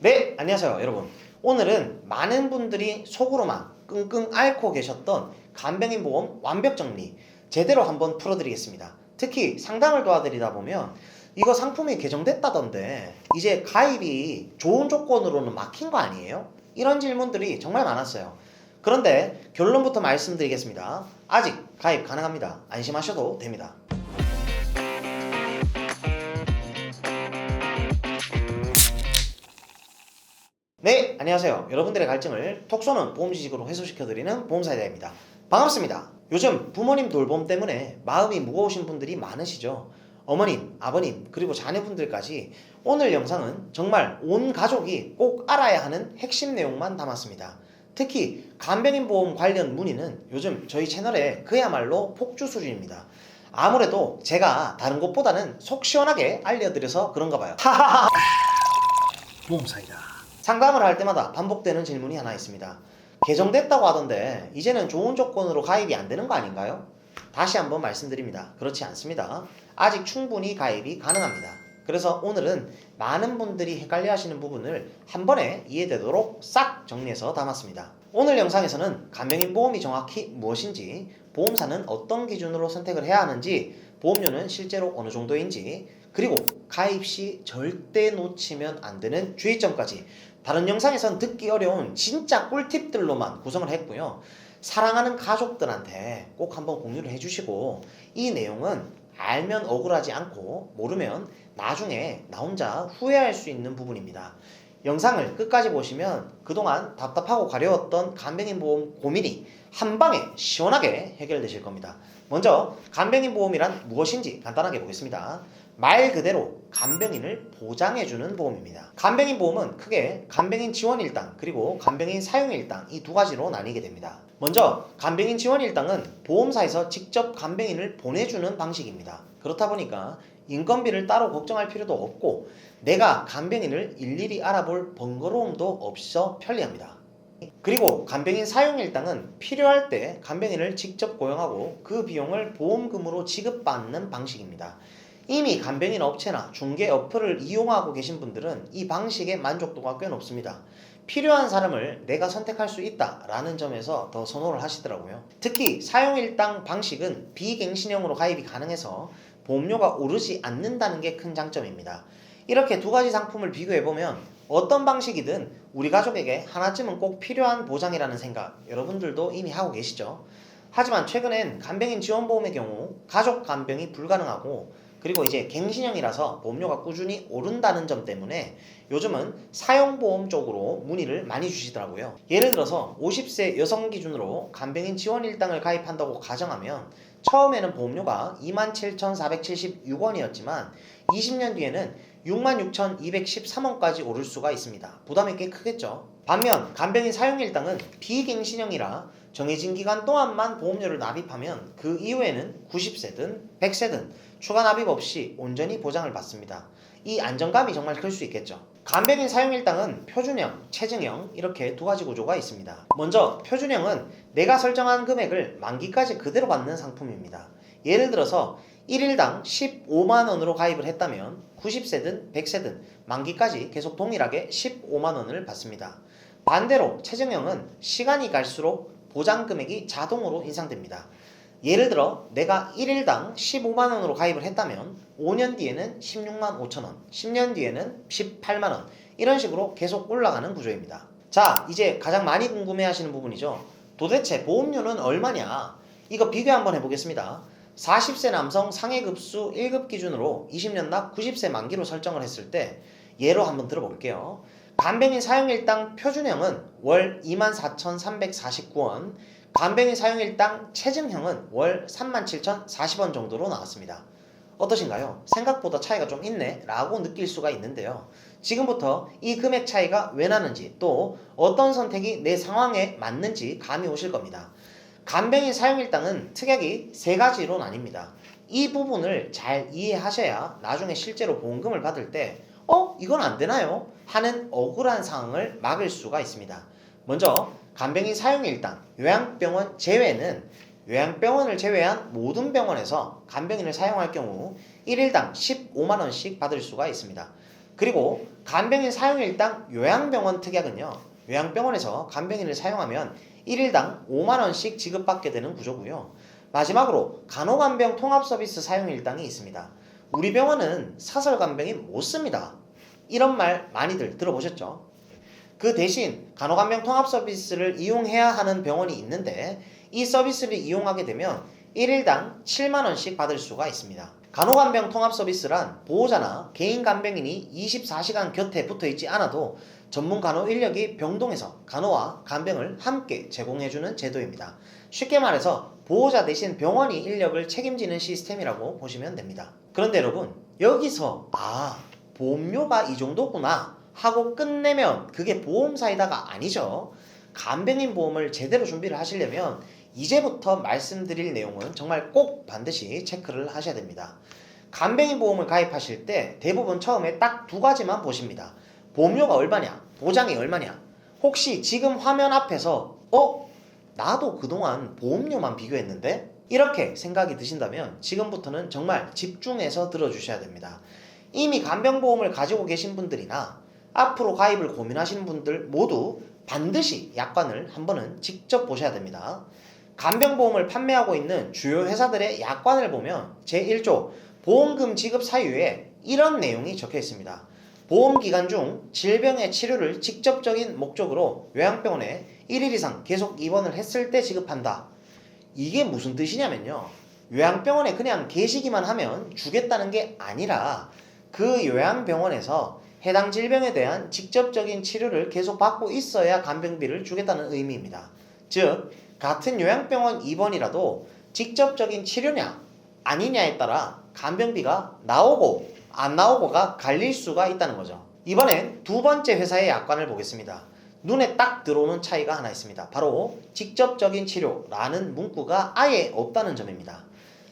네, 안녕하세요, 여러분. 오늘은 많은 분들이 속으로만 끙끙 앓고 계셨던 간병인 보험 완벽 정리 제대로 한번 풀어드리겠습니다. 특히 상담을 도와드리다 보면 이거 상품이 개정됐다던데 이제 가입이 좋은 조건으로는 막힌 거 아니에요? 이런 질문들이 정말 많았어요. 그런데 결론부터 말씀드리겠습니다. 아직 가입 가능합니다. 안심하셔도 됩니다. 네, 안녕하세요. 여러분들의 갈증을 톡 쏘는 보험 지식으로 해소시켜드리는 보험사이다입니다. 반갑습니다. 요즘 부모님 돌봄 때문에 마음이 무거우신 분들이 많으시죠? 어머님, 아버님, 그리고 자녀분들까지 오늘 영상은 정말 온 가족이 꼭 알아야 하는 핵심 내용만 담았습니다. 특히 간병인 보험 관련 문의는 요즘 저희 채널에 그야말로 폭주 수준입니다. 아무래도 제가 다른 곳보다는 속 시원하게 알려드려서 그런가 봐요. 하하하. 보험사이다. 상담을 할 때마다 반복되는 질문이 하나 있습니다. 개정됐다고 하던데 이제는 좋은 조건으로 가입이 안 되는 거 아닌가요? 다시 한번 말씀드립니다. 그렇지 않습니다. 아직 충분히 가입이 가능합니다. 그래서 오늘은 많은 분들이 헷갈려 하시는 부분을 한 번에 이해되도록 싹 정리해서 담았습니다. 오늘 영상에서는 간병인 보험이 정확히 무엇인지, 보험사는 어떤 기준으로 선택을 해야 하는지, 보험료는 실제로 어느 정도인지, 그리고 가입 시 절대 놓치면 안 되는 주의점까지 다른 영상에선 듣기 어려운 진짜 꿀팁들로만 구성을 했고요. 사랑하는 가족들한테 꼭 한번 공유를 해주시고, 이 내용은 알면 억울하지 않고 모르면 나중에 나 혼자 후회할 수 있는 부분입니다. 영상을 끝까지 보시면 그동안 답답하고 가려웠던 간병인 보험 고민이 한 방에 시원하게 해결되실 겁니다. 먼저 간병인 보험이란 무엇인지 간단하게 보겠습니다. 말 그대로 간병인을 보장해주는 보험입니다. 간병인 보험은 크게 간병인 지원 일당 그리고 간병인 사용 일당 이 두 가지로 나뉘게 됩니다. 먼저 간병인 지원 일당은 보험사에서 직접 간병인을 보내주는 방식입니다. 그렇다 보니까 인건비를 따로 걱정할 필요도 없고 내가 간병인을 일일이 알아볼 번거로움도 없어 편리합니다. 그리고 간병인 사용 일당은 필요할 때 간병인을 직접 고용하고 그 비용을 보험금으로 지급받는 방식입니다. 이미 간병인 업체나 중개 어플을 이용하고 계신 분들은 이 방식의 만족도가 꽤 높습니다. 필요한 사람을 내가 선택할 수 있다라는 점에서 더 선호를 하시더라고요. 특히 사용일당 방식은 비갱신형으로 가입이 가능해서 보험료가 오르지 않는다는 게 큰 장점입니다. 이렇게 두 가지 상품을 비교해보면 어떤 방식이든 우리 가족에게 하나쯤은 꼭 필요한 보장이라는 생각 여러분들도 이미 하고 계시죠? 하지만 최근엔 간병인 지원보험의 경우 가족 간병이 불가능하고 그리고 이제 갱신형이라서 보험료가 꾸준히 오른다는 점 때문에 요즘은 사용보험 쪽으로 문의를 많이 주시더라고요. 예를 들어서 50세 여성 기준으로 간병인 지원 일당을 가입한다고 가정하면 처음에는 보험료가 27,476원이었지만 20년 뒤에는 66,213원까지 오를 수가 있습니다. 부담이 꽤 크겠죠. 반면 간병인 사용 일당은 비갱신형이라 정해진 기간 동안만 보험료를 납입하면 그 이후에는 90세든 100세든 추가 납입 없이 온전히 보장을 받습니다. 이 안정감이 정말 클 수 있겠죠. 간병인 사용일당은 표준형, 체증형 이렇게 두 가지 구조가 있습니다. 먼저 표준형은 내가 설정한 금액을 만기까지 그대로 받는 상품입니다. 예를 들어서 1일당 15만원으로 가입을 했다면 90세든 100세든 만기까지 계속 동일하게 15만원을 받습니다. 반대로 체증형은 시간이 갈수록 보장 금액이 자동으로 인상됩니다. 예를 들어 내가 1일당 15만원으로 가입을 했다면 5년 뒤에는 16만 5천원, 10년 뒤에는 18만원 이런 식으로 계속 올라가는 구조입니다. 자, 이제 가장 많이 궁금해 하시는 부분이죠. 도대체 보험료는 얼마냐? 이거 비교 한번 해보겠습니다. 40세 남성 상해급수 1급 기준으로 20년 납 90세 만기로 설정을 했을 때 예로 한번 들어볼게요. 간병인 사용일당 표준형은 월 24,349원, 간병인 사용일당 체증형은 월 37,040원 정도로 나왔습니다. 어떠신가요? 생각보다 차이가 좀 있네 라고 느낄 수가 있는데요. 지금부터 이 금액 차이가 왜 나는지 또 어떤 선택이 내 상황에 맞는지 감이 오실 겁니다. 간병인 사용일당은 특약이 세 가지로 나뉩니다. 이 부분을 잘 이해하셔야 나중에 실제로 보험금을 받을 때 이건 안 되나요? 하는 억울한 상황을 막을 수가 있습니다. 먼저 간병인 사용일당, 요양병원 제외는 요양병원을 제외한 모든 병원에서 간병인을 사용할 경우 1일당 15만원씩 받을 수가 있습니다. 그리고 간병인 사용일당 요양병원 특약은요. 요양병원에서 간병인을 사용하면 1일당 5만원씩 지급받게 되는 구조고요. 마지막으로 간호간병 통합서비스 사용일당이 있습니다. 우리 병원은 사설간병인 못 씁니다. 이런 말 많이들 들어보셨죠? 그 대신 간호간병 통합서비스를 이용해야 하는 병원이 있는데 이 서비스를 이용하게 되면 1일당 7만원씩 받을 수가 있습니다. 간호간병 통합서비스란 보호자나 개인 간병인이 24시간 곁에 붙어있지 않아도 전문 간호 인력이 병동에서 간호와 간병을 함께 제공해주는 제도입니다. 쉽게 말해서 보호자 대신 병원이 인력을 책임지는 시스템이라고 보시면 됩니다. 그런데 여러분, 여기서 보험료가 이 정도구나 하고 끝내면 그게 보험사이다가 아니죠. 간병인 보험을 제대로 준비를 하시려면 이제부터 말씀드릴 내용은 정말 꼭 반드시 체크를 하셔야 됩니다. 간병인 보험을 가입하실 때 대부분 처음에 딱 두 가지만 보십니다. 보험료가 얼마냐, 보장이 얼마냐. 혹시 지금 화면 앞에서 나도 그동안 보험료만 비교했는데? 이렇게 생각이 드신다면 지금부터는 정말 집중해서 들어주셔야 됩니다. 이미 간병보험을 가지고 계신 분들이나 앞으로 가입을 고민하시는 분들 모두 반드시 약관을 한 번은 직접 보셔야 됩니다. 간병보험을 판매하고 있는 주요 회사들의 약관을 보면 제1조 보험금 지급 사유에 이런 내용이 적혀 있습니다. 보험기간 중 질병의 치료를 직접적인 목적으로 요양병원에 1일 이상 계속 입원을 했을 때 지급한다. 이게 무슨 뜻이냐면요. 요양병원에 그냥 계시기만 하면 주겠다는 게 아니라 그 요양병원에서 해당 질병에 대한 직접적인 치료를 계속 받고 있어야 간병비를 주겠다는 의미입니다. 즉, 같은 요양병원 입원이라도 직접적인 치료냐 아니냐에 따라 간병비가 나오고 안 나오고가 갈릴 수가 있다는 거죠. 이번엔 두 번째 회사의 약관을 보겠습니다. 눈에 딱 들어오는 차이가 하나 있습니다. 바로 직접적인 치료라는 문구가 아예 없다는 점입니다.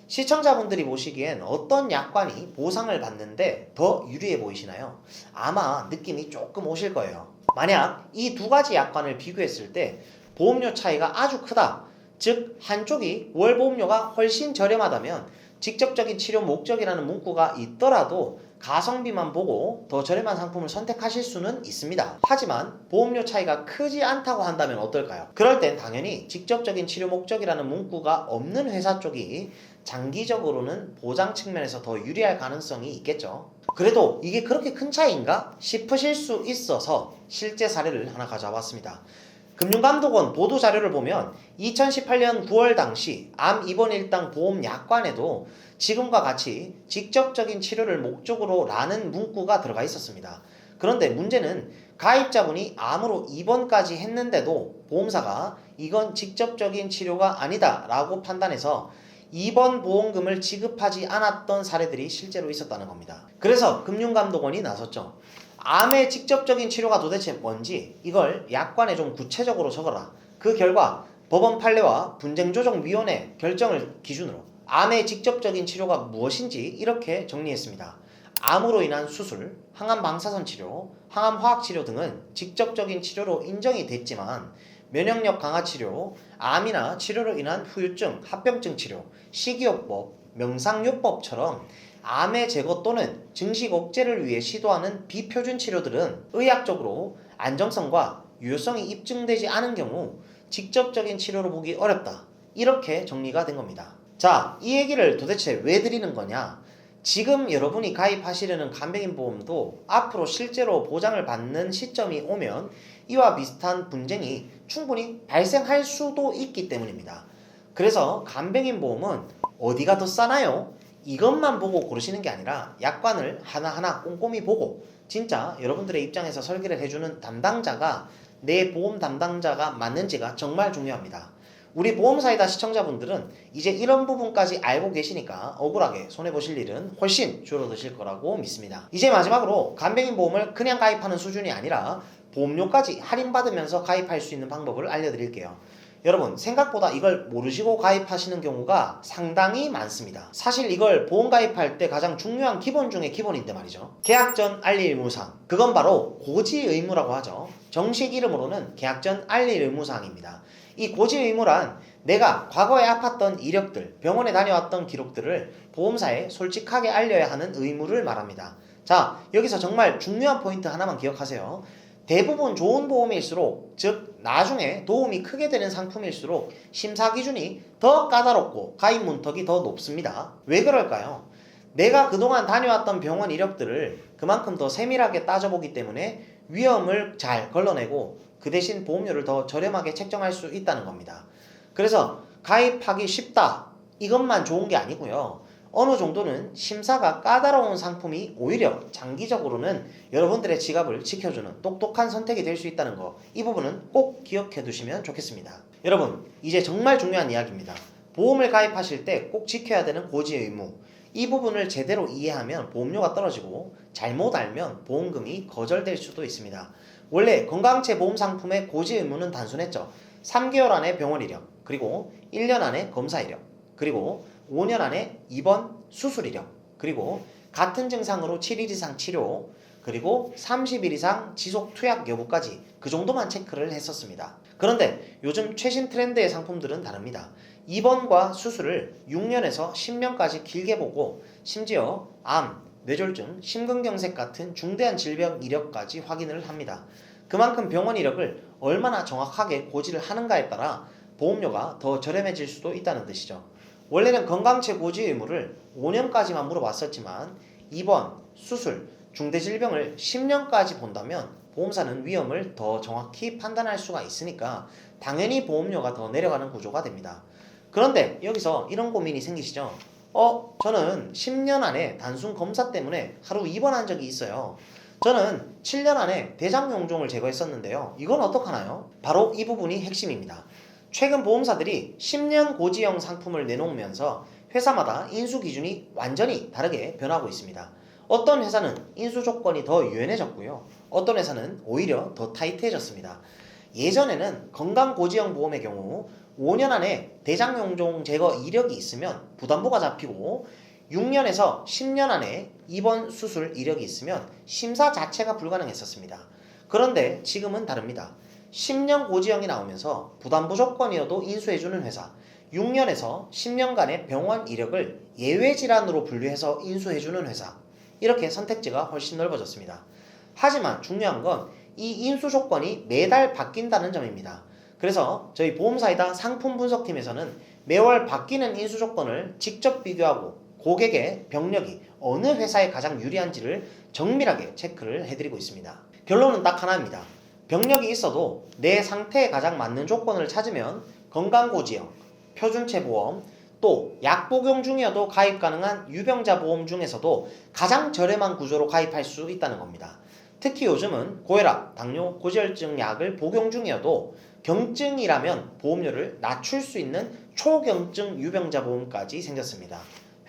시청자분들이 보시기엔 어떤 약관이 보상을 받는데 더 유리해 보이시나요? 아마 느낌이 조금 오실 거예요. 만약 이 두 가지 약관을 비교했을 때 보험료 차이가 아주 크다. 즉 한쪽이 월 보험료가 훨씬 저렴하다면 직접적인 치료 목적이라는 문구가 있더라도 가성비만 보고 더 저렴한 상품을 선택하실 수는 있습니다. 하지만 보험료 차이가 크지 않다고 한다면 어떨까요? 그럴 땐 당연히 직접적인 치료 목적이라는 문구가 없는 회사 쪽이 장기적으로는 보장 측면에서 더 유리할 가능성이 있겠죠. 그래도 이게 그렇게 큰 차이인가 싶으실 수 있어서 실제 사례를 하나 가져와 봤습니다. 금융감독원 보도자료를 보면 2018년 9월 당시 암 입원일당 보험 약관에도 지금과 같이 직접적인 치료를 목적으로 라는 문구가 들어가 있었습니다. 그런데 문제는 가입자분이 암으로 입원까지 했는데도 보험사가 이건 직접적인 치료가 아니다 라고 판단해서 입원 보험금을 지급하지 않았던 사례들이 실제로 있었다는 겁니다. 그래서 금융감독원이 나섰죠. 암의 직접적인 치료가 도대체 뭔지 이걸 약관에 좀 구체적으로 적어라. 그 결과 법원 판례와 분쟁조정위원회 결정을 기준으로 암의 직접적인 치료가 무엇인지 이렇게 정리했습니다. 암으로 인한 수술, 항암 방사선 치료, 항암 화학 치료 등은 직접적인 치료로 인정이 됐지만 면역력 강화 치료, 암이나 치료로 인한 후유증, 합병증 치료, 식이요법, 명상요법처럼 암의 제거 또는 증식 억제를 위해 시도하는 비표준 치료들은 의학적으로 안정성과 유효성이 입증되지 않은 경우 직접적인 치료로 보기 어렵다. 이렇게 정리가 된 겁니다. 자, 이 얘기를 도대체 왜 드리는 거냐? 지금 여러분이 가입하시려는 간병인 보험도 앞으로 실제로 보장을 받는 시점이 오면 이와 비슷한 분쟁이 충분히 발생할 수도 있기 때문입니다. 그래서 간병인 보험은 어디가 더 싸나요? 이것만 보고 고르시는 게 아니라 약관을 하나하나 꼼꼼히 보고 진짜 여러분들의 입장에서 설계를 해주는 담당자가 내 보험 담당자가 맞는지가 정말 중요합니다. 우리 보험사이다 시청자분들은 이제 이런 부분까지 알고 계시니까 억울하게 손해보실 일은 훨씬 줄어드실 거라고 믿습니다. 이제 마지막으로 간병인 보험을 그냥 가입하는 수준이 아니라 보험료까지 할인받으면서 가입할 수 있는 방법을 알려드릴게요. 여러분 생각보다 이걸 모르시고 가입하시는 경우가 상당히 많습니다. 사실 이걸 보험 가입할 때 가장 중요한 기본 중에 기본인데 말이죠. 계약 전 알릴 의무사항, 그건 바로 고지 의무라고 하죠. 정식 이름으로는 계약 전 알릴 의무사항입니다. 이 고지 의무란 내가 과거에 아팠던 이력들, 병원에 다녀왔던 기록들을 보험사에 솔직하게 알려야 하는 의무를 말합니다. 자, 여기서 정말 중요한 포인트 하나만 기억하세요. 대부분 좋은 보험일수록, 즉 나중에 도움이 크게 되는 상품일수록 심사 기준이 더 까다롭고 가입 문턱이 더 높습니다. 왜 그럴까요? 내가 그동안 다녀왔던 병원 이력들을 그만큼 더 세밀하게 따져보기 때문에 위험을 잘 걸러내고 그 대신 보험료를 더 저렴하게 책정할 수 있다는 겁니다. 그래서 가입하기 쉽다, 이것만 좋은 게 아니고요. 어느 정도는 심사가 까다로운 상품이 오히려 장기적으로는 여러분들의 지갑을 지켜주는 똑똑한 선택이 될 수 있다는 거, 이 부분은 꼭 기억해 두시면 좋겠습니다. 여러분, 이제 정말 중요한 이야기입니다. 보험을 가입하실 때 꼭 지켜야 되는 고지 의무, 이 부분을 제대로 이해하면 보험료가 떨어지고 잘못 알면 보험금이 거절될 수도 있습니다. 원래 건강체 보험 상품의 고지 의무는 단순했죠. 3개월 안에 병원 이력, 그리고 1년 안에 검사 이력, 그리고 5년 안에 입원 수술 이력, 그리고 같은 증상으로 7일 이상 치료, 그리고 30일 이상 지속 투약 여부까지 그 정도만 체크를 했었습니다. 그런데 요즘 최신 트렌드의 상품들은 다릅니다. 입원과 수술을 6년에서 10년까지 길게 보고 심지어 암, 뇌졸중, 심근경색 같은 중대한 질병 이력까지 확인을 합니다. 그만큼 병원 이력을 얼마나 정확하게 고지를 하는가에 따라 보험료가 더 저렴해질 수도 있다는 뜻이죠. 원래는 건강체 고지 의무를 5년까지만 물어봤었지만 입원, 수술, 중대질병을 10년까지 본다면 보험사는 위험을 더 정확히 판단할 수가 있으니까 당연히 보험료가 더 내려가는 구조가 됩니다. 그런데 여기서 이런 고민이 생기시죠? 저는 10년 안에 단순 검사 때문에 하루 입원한 적이 있어요. 저는 7년 안에 대장용종을 제거했었는데요. 이건 어떡하나요? 바로 이 부분이 핵심입니다. 최근 보험사들이 10년 고지형 상품을 내놓으면서 회사마다 인수 기준이 완전히 다르게 변하고 있습니다. 어떤 회사는 인수 조건이 더 유연해졌고요. 어떤 회사는 오히려 더 타이트해졌습니다. 예전에는 건강고지형 보험의 경우 5년 안에 대장용종 제거 이력이 있으면 부담보가 잡히고 6년에서 10년 안에 입원 수술 이력이 있으면 심사 자체가 불가능했었습니다. 그런데 지금은 다릅니다. 10년 고지형이 나오면서 부담보 조건이어도 인수해주는 회사, 6년에서 10년간의 병원 이력을 예외 질환으로 분류해서 인수해주는 회사, 이렇게 선택지가 훨씬 넓어졌습니다. 하지만 중요한 건 이 인수 조건이 매달 바뀐다는 점입니다. 그래서 저희 보험사이다 상품 분석팀에서는 매월 바뀌는 인수 조건을 직접 비교하고 고객의 병력이 어느 회사에 가장 유리한지를 정밀하게 체크를 해드리고 있습니다. 결론은 딱 하나입니다. 병력이 있어도 내 상태에 가장 맞는 조건을 찾으면 건강고지형, 표준체보험, 또 약 복용 중이어도 가입 가능한 유병자 보험 중에서도 가장 저렴한 구조로 가입할 수 있다는 겁니다. 특히 요즘은 고혈압, 당뇨, 고지혈증 약을 복용 중이어도 경증이라면 보험료를 낮출 수 있는 초경증 유병자 보험까지 생겼습니다.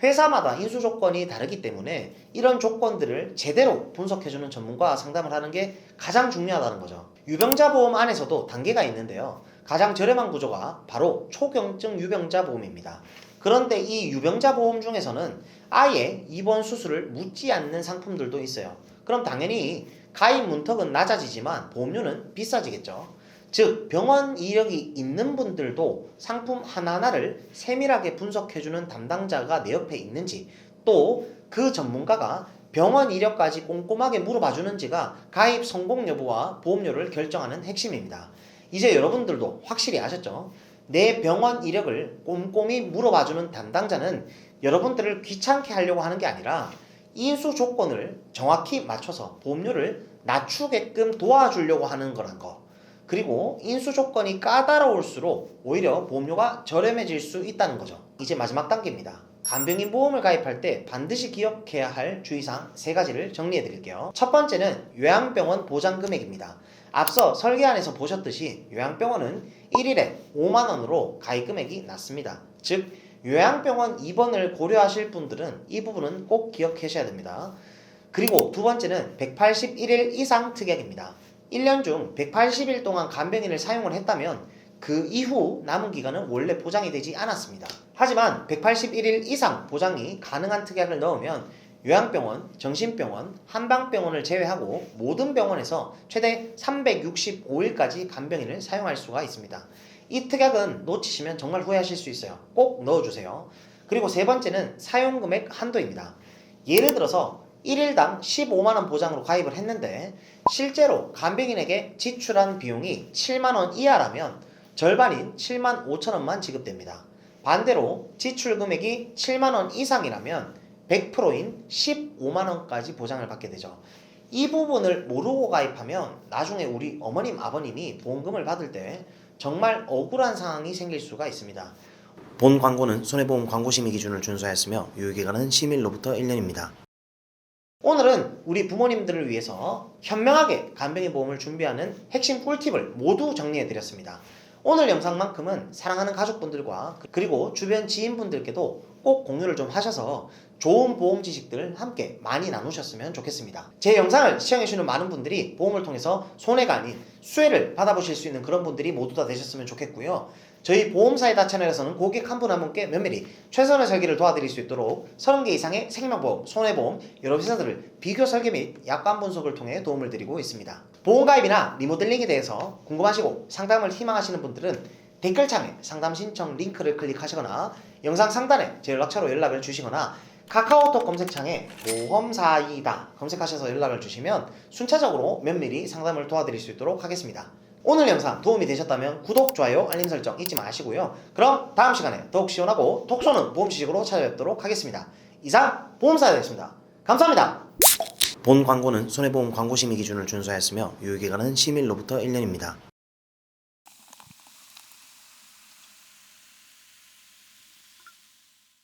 회사마다 인수 조건이 다르기 때문에 이런 조건들을 제대로 분석해주는 전문가와 상담을 하는 게 가장 중요하다는 거죠. 유병자 보험 안에서도 단계가 있는데요. 가장 저렴한 구조가 바로 초경증 유병자 보험입니다. 그런데 이 유병자 보험 중에서는 아예 입원 수술을 묻지 않는 상품들도 있어요. 그럼 당연히 가입 문턱은 낮아지지만 보험료는 비싸지겠죠. 즉 병원 이력이 있는 분들도 상품 하나하나를 세밀하게 분석해주는 담당자가 내 옆에 있는지, 또 그 전문가가 병원 이력까지 꼼꼼하게 물어봐주는지가 가입 성공 여부와 보험료를 결정하는 핵심입니다. 이제 여러분들도 확실히 아셨죠? 내 병원 이력을 꼼꼼히 물어봐주는 담당자는 여러분들을 귀찮게 하려고 하는 게 아니라 인수 조건을 정확히 맞춰서 보험료를 낮추게끔 도와주려고 하는 거란 거. 그리고 인수 조건이 까다로울수록 오히려 보험료가 저렴해질 수 있다는 거죠. 이제 마지막 단계입니다. 간병인 보험을 가입할 때 반드시 기억해야 할 주의사항 3가지를 정리해 드릴게요. 첫 번째는 요양병원 보장 금액입니다. 앞서 설계안에서 보셨듯이 요양병원은 1일에 5만원으로 가입 금액이 낮습니다. 즉 요양병원 입원을 고려하실 분들은 이 부분은 꼭 기억하셔야 됩니다. 그리고 두 번째는 181일 이상 특약입니다. 1년 중 180일 동안 간병인을 사용을 했다면 그 이후 남은 기간은 원래 보장이 되지 않았습니다. 하지만 181일 이상 보장이 가능한 특약을 넣으면 요양병원, 정신병원, 한방병원을 제외하고 모든 병원에서 최대 365일까지 간병인을 사용할 수가 있습니다. 이 특약은 놓치시면 정말 후회하실 수 있어요. 꼭 넣어주세요. 그리고 세 번째는 사용금액 한도입니다. 예를 들어서 1일당 15만원 보장으로 가입을 했는데 실제로 간병인에게 지출한 비용이 7만원 이하라면 절반인 7만 5천원만 지급됩니다. 반대로 지출 금액이 7만원 이상이라면 100%인 15만원까지 보장을 받게 되죠. 이 부분을 모르고 가입하면 나중에 우리 어머님, 아버님이 보험금을 받을 때 정말 억울한 상황이 생길 수가 있습니다. 본 광고는 손해보험 광고심의 기준을 준수하였으며 유효기간은 시밀로부터 1년입니다. 오늘은 우리 부모님들을 위해서 현명하게 간병인 보험을 준비하는 핵심 꿀팁을 모두 정리해드렸습니다. 오늘 영상만큼은 사랑하는 가족분들과 그리고 주변 지인분들께도 꼭 공유를 좀 하셔서 좋은 보험 지식들을 함께 많이 나누셨으면 좋겠습니다. 제 영상을 시청해주시는 많은 분들이 보험을 통해서 손해가 아닌 수혜를 받아보실 수 있는 그런 분들이 모두 다 되셨으면 좋겠고요. 저희 보험사이다 채널에서는 고객 한 분 한 분께 면밀히 최선의 설계를 도와드릴 수 있도록 30개 이상의 생명보험, 손해보험, 여러 회사들을 비교 설계 및 약관 분석을 통해 도움을 드리고 있습니다. 보험가입이나 리모델링에 대해서 궁금하시고 상담을 희망하시는 분들은 댓글창에 상담 신청 링크를 클릭하시거나 영상 상단에 제 연락처로 연락을 주시거나 카카오톡 검색창에 보험사이다 검색하셔서 연락을 주시면 순차적으로 면밀히 상담을 도와드릴 수 있도록 하겠습니다. 오늘 영상 도움이 되셨다면 구독, 좋아요, 알림 설정 잊지 마시고요. 그럼 다음 시간에 더욱 시원하고 톡 쏘는 보험 지식으로 찾아뵙도록 하겠습니다. 이상 보험사이다였습니다. 감사합니다. 본 광고는 손해보험 광고심의 기준을 준수하였으며 유효기간은 시밀로부터 1년입니다.